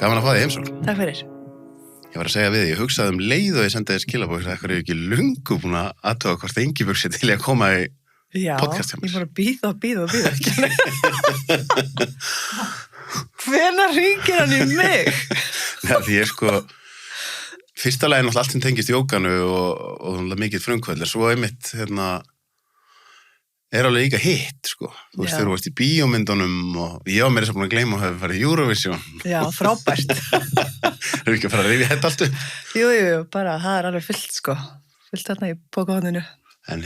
Gaman að fá þig heimsókn. Takk fyrir. Ég var að segja við þig, ég hugsaði leið og ég sendi þig skilabók að ekkur ekki löngu búin að athuga hvort Ingibjörg sé til að koma í podcast hjá mér. Já, ég bara bíða. Hvenær hringir hann í mig? Já, því ég fyrsta lagi náttúrulega allt sem tengist jóganu og mikið frumkvöld, svo einmitt, er alveg líka hitt, Þú veist, þegar þú varst í bíómyndunum og ég var meira svo búin að gleyma að hafa farið í Eurovision. Já, frábært. Erum ekki að fara að rifja þetta allt upp? Jú, bara, það er alveg fullt, Fullt þarna í bókahotninu. En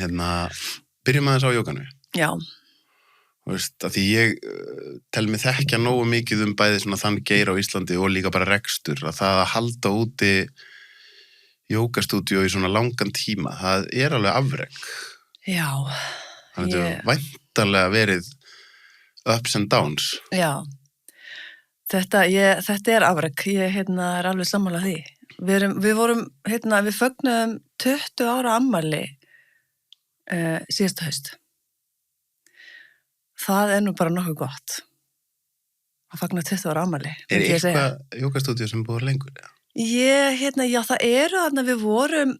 byrjum aðeins á jóganu. Já. Þú veist, að því ég tel mig þekkja nógu mikið bæði svona þann geir á Íslandi og líka bara rekstur, að það að halda úti jógastúdíó í svona langan tíma, það er alveg afrek. Já. Það hefur væntanlega verið ups and downs. Já, þetta er afrek, ég er alveg sammála því. Við vorum, við fögnuðum 20 ára afmæli síðasta haust. Það er nú bara nokkuð gott að fagna 20 ára afmæli. Er eitthvað jógastúdíó sem búið lengur? Já, það eru þarna, við vorum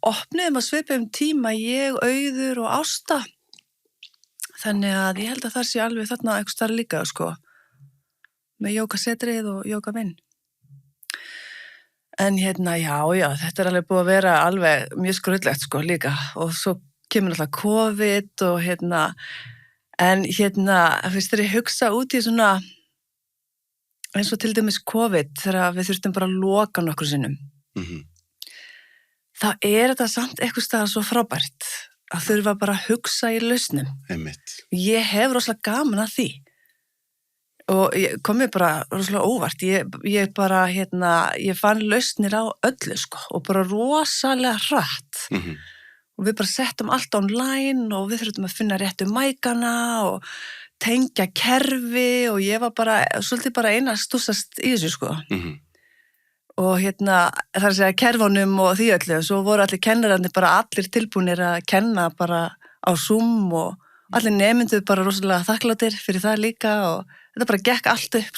opniðum að svipum tíma, ég, Auður og Ásta. Þannig að ég held að það sé alveg þarna eitthvað starf líka, með jógasetrið og jógavinn. En já, þetta er alveg búið að vera alveg mjög skrullegt, líka. Og svo kemur alltaf COVID og en fyrst þegar ég hugsa út í svona, eins og til dæmis COVID, þegar við þurftum bara að loka nokkur sinnum. Þá er þetta samt eitthvað staðar svo frábært að þurfa bara að hugsa í lausnum. Einmitt. Ég hef rosalega gaman að því og kom mér bara rosalega óvart. Ég bara, ég fann lausnir á öllu, og bara rosalega hratt. Og við bara settum allt online og við þurftum að finna réttu mækana og tengja kerfi og ég var bara, svolítið bara eina stússast í þessu, Og það er að segja kerfunum og því öllu, svo voru allir kennararnir bara allir tilbúnir að kenna bara á Zoom og allir nemendur bara rosalega þakkláttir fyrir það líka og þetta bara gekk allt upp,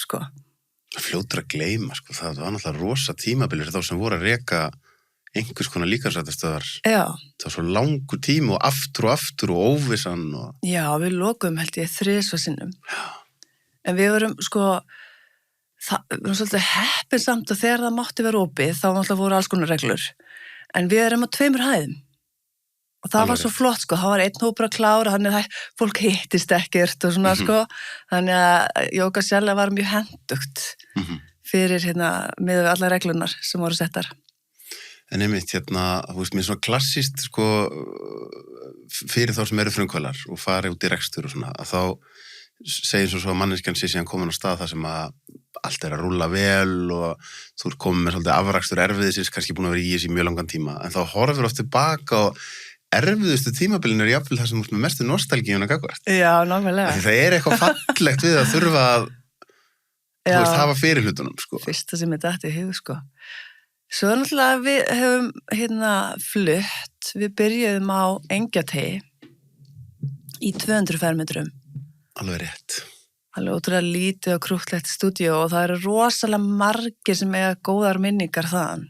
Fljótur að gleyma, það var náttúrulega rosa tímabilir þá sem voru að reka einhvers konar líkamsræktarstöðvar. Já. Það var svo langur tími og aftur og óvissan og... Já, við lokuðum held ég 3 sinnum. Já. En við vorum, við erum svolítið heppin samt og þegar það mátti vera opið, þá náttúrulega voru alls konar reglur. En við erum á 2 hæðum. Og það var svo flott, það var einn hópur að klára, þannig að fólk hittist ekkert og svona, Þannig að jóga sjálf var mjög hentugt fyrir, með allar reglunar sem voru settar. En einmitt, þú veist, mér svona klassíst, fyrir þá sem eru frumkvölar og fari út í rekstur og svona, að þá segir svo að manneskjan sé síðan komin á stað þar sem að allt er að rúlla vel og þú ert komin með svolítið afrakstur erfiðisins, kannski búin að vera í þessi mjög langan tíma, en þá horfir oft tilbaka og erfiðustu tímabilinu er jafnvel það sem út með mestu nostalgíuna gagvart. Já, nákvæmlega. Það er eitthvað fallegt við að þurfa að þú veist, hafa fyrir hlutunum, Fyrsta sem þetta í hug, Svo náttúrulega við hefum flutt, við byrjuðum á Engjategi í 200 fermetrum. Alveg rétt. Alveg ótrúlega lítið og krúttlegt stúdíó og það eru rosalega margir sem eiga góðar minningar þaðan.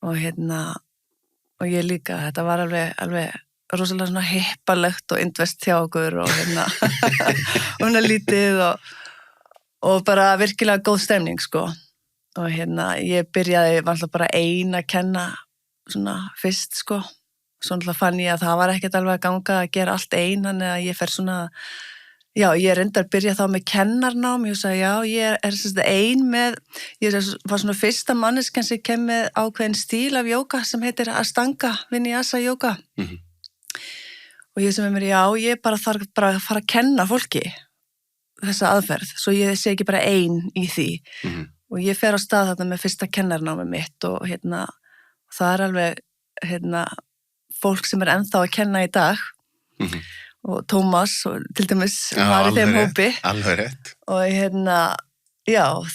Og og ég líka, þetta var alveg rosalega svona hippalegt og indvest hjá okkur og og lítið og bara virkilega góð stemning, Og ég byrjaði alltaf bara ein að kenna svona fyrst, Svo alltaf fann ég að það var ekkert alveg að ganga að gera allt ein, þannig að ég fer svona, ég reyndar að byrja þá með kennarnám, ég sagði, ég er ein með, ég var svona fyrsta manneskjan sem kem með ákveðin stíl af jóga sem heitir Ashtanga Vinyasa jóga. Og ég sem mér, ég bara þarf bara að fara að kenna fólki þessa aðferð, svo ég sé ekki bara ein í því. Og ég fer á stað þarna með fyrsta kennarnámi mitt og það er alveg fólk sem er ennþá að kenna í dag og Tómas og til dæmis var í þeim hópi. Alveg rétt. Og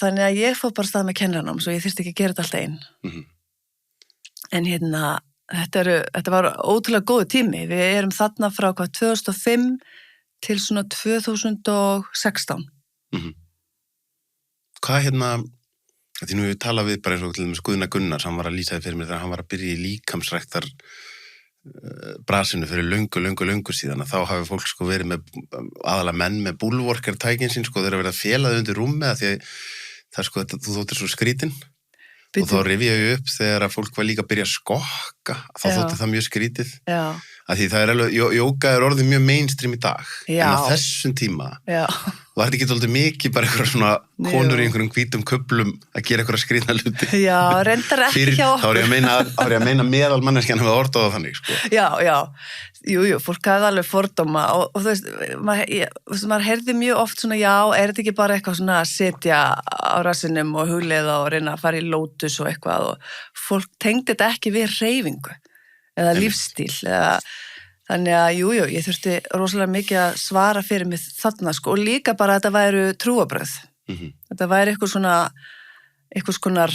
þannig að ég fór bara stað með kennarnám svo ég þyrfti ekki að gera þetta allt ein. En þetta var ótrúlega góðu tími. Við erum þarna frá 2005 til svona 2016. Hvað því nú við tala við bara eins og til dæmis Guðna Gunnars, hann var að lýsa því fyrir mér þegar hann var að byrja í líkamsræktar brasinu fyrir löngu síðan að þá hafi fólk sko verið með aðalega menn með búlvorkartækin sín sko, þeir eru verið að fela þau undir rúmi að því að það er sko, þú þóttir svo skrítin og þá rifja ég upp þegar að fólk var líka að byrja að skokka, þá þótti það mjög skrítið. Já. Að því það er alveg, jóga er orðið mjög mainstream í dag. Já. En á þessum tíma var þetta ekki svolítið mikið bara einhverja svona konur í einhverjum hvítum kuplum að gera einhverja skrýtna hluti. Já, reyndar ekki hjá okkur. Þá er ég að meina meðal manneskjan hefur orðað á þannig, sko. Já. Jú, fólk hafði alveg fordóma og þú veist, maður heyrði mjög oft svona, já, er þetta ekki bara eitthvað svona að sitja á rassinum og hugleiða og reyna að fara í lótus og eitthvað og fólk tengdi þetta ekki við hreyfingu eða lífstíl eða þannig að, jú, ég þurfti rosalega mikið að svara fyrir mig þarna, sko, og líka bara að þetta væru trúarbrögð. Þetta væri eitthvað skonar,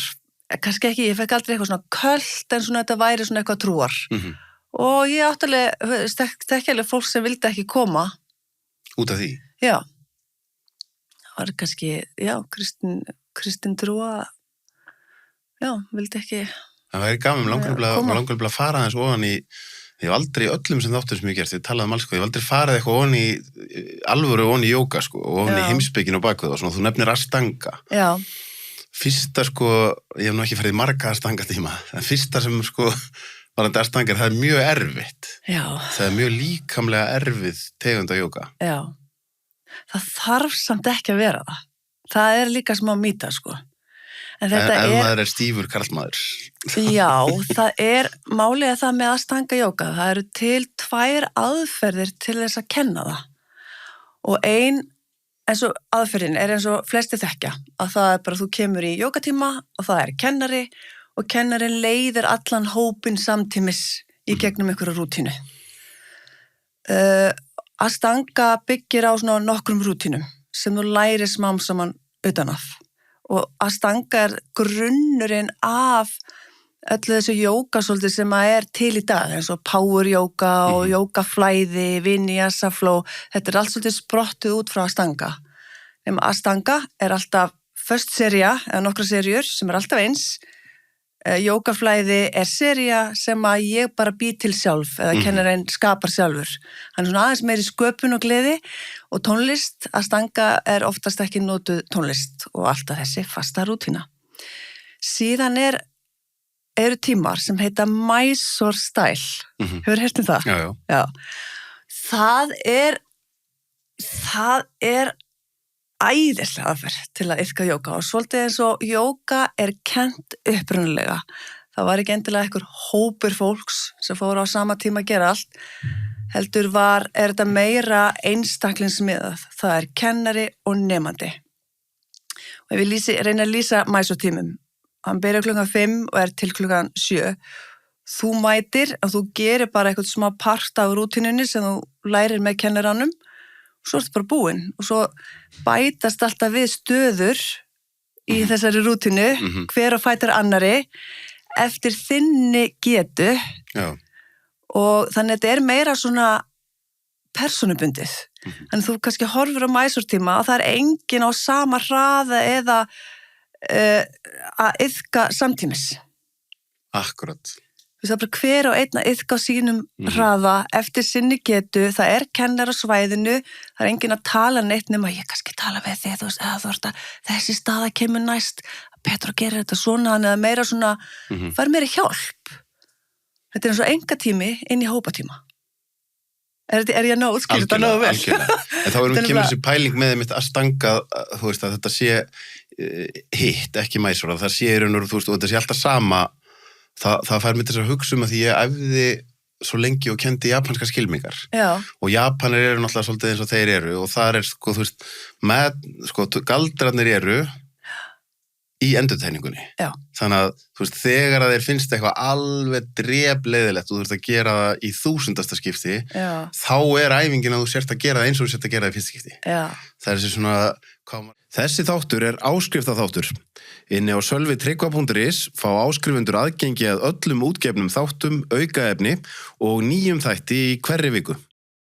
kannski ekki, ég fekk aldrei eitthvað svona köld en svona þetta væri svona eitthvað trúar. Og ég áttalega, stekkilega fólk sem vildi ekki koma. Út af því? Já. Það var kannski, kristin trúa, vildi ekki það væri gaman, langar að fara aðeins ofan í, ég hef aldrei öllum sem þáttur sem ég gerst, ég talaði alls, sko, ég hef aldrei farið eitthvað ofan í alvöru ofan í jóga, sko, ofan í heimspekin og bakvið og svona, þú nefnir Ashtanga. Já. Fyrsta, sko, ég hef nú ekki farið í marga Ashtanga tíma, en fyrsta sem, sko, varandi Ashtanga, það er mjög erfitt. Já. Það er mjög líkamlega erfið tegund af jóga. Já. Það þarf samt ekki að vera það. Það er líka smá mýta, sko. En maður er stífur karlmaður. Já, það er málið það með Ashtanga jóga. Það eru til 2 aðferðir til þess að kenna það. Og eins og aðferðin er eins og flesti þekkja. Að það er bara, þú kemur í jógatíma og það er kennari og kennarin leiðir allan hópinn samtímis í gegnum einhverju rútínu. Ashtanga byggir á svona nokkrum rútínum sem þú lærir smám saman utan af. Og Ashtanga er grunnurinn af öllu þessu jóga svolítið sem að er til í dag, eins og power jóga og jógaflæði, vinyasa flow, þetta er allt svolítið sprottið út frá Ashtanga. Ashtanga er alltaf först sería, eða nokkra seríur sem er alltaf eins. Jógaflæði er sería sem að ég bara bý til sjálf eða kennarinn skapar sjálfur. Hann er svona aðeins meiri sköpun og gleði og tónlist, Ashtanga er oftast ekki notuð tónlist og alltaf þessi fasta rútína. Síðan eru tímar sem heita Mysore Style. Hefur heyrt það? Já. Það er æðislega aðferð til að iðka jóga og svolítið eins og jóga er kennt upprunalega. Það var ekki endilega einhver hópur fólks sem fóru á sama tíma að gera allt. Heldur er þetta meira einstaklingsmiðað. Það er kennari og nemandi. Og ég vil reyna að lýsa Mysore tímum. Hann byrjar klukkan 5 og er til klukkan 7. Þú mætir og þú gerir bara eitthvað smá part af rútínunni sem þú lærir með kennaranum. Svo er þetta bara búin og svo bætast alltaf við stöður í þessari rútínu, hver á fætur annari, eftir þinni getu. Já. Og þannig að þetta er meira svona persónubundið. Þannig þú kannski horfir á Mysore tíma og það er enginn á sama hraða eða að iðka samtímis. Akkurat. Það er bara hver og einn að iðka á sínum hraða eftir sinni getu, það er kennar á svæðinu, það er enginn að tala neitt nema ég kannski tala við þig, þú veist, eða þú veist að þessi staða kemur næst, betur að gera þetta svona, eða meira svona, fær meira hjálp. Þetta er eins og engatími inn í hópatíma. Er ég að útskýra þetta nógu vel? Algjörlega. En þá kemur þessi pæling með mitt Ashtanga, þú veist, að þetta sé hitt, ekki Mysore, það sé og þetta sé alltaf sama. Það fær mér til að hugsa að því ég æfði svo lengi og kendi japanska skylmingar. Já. Og Japanir eru náttúrulega svolítið eins og þeir eru og það sko, þú veist, galdrarnir eru í endurtegningunni. Já. Þannig að, þú veist, þegar að þeir finnst eitthvað alveg drepleiðilegt og þú veist að gera það í 1000. skipti, þá er æfingin að þú sért að gera það eins og þú sért að gera það í fyrsta skipti. Já. Það er þessi svona, þessi þáttur er áskriftaþáttur. Inni á sölvitryggva.is fá áskrifundur aðgengi að öllum útgefnum þáttum, aukaefni og nýjum þætti í hverri viku.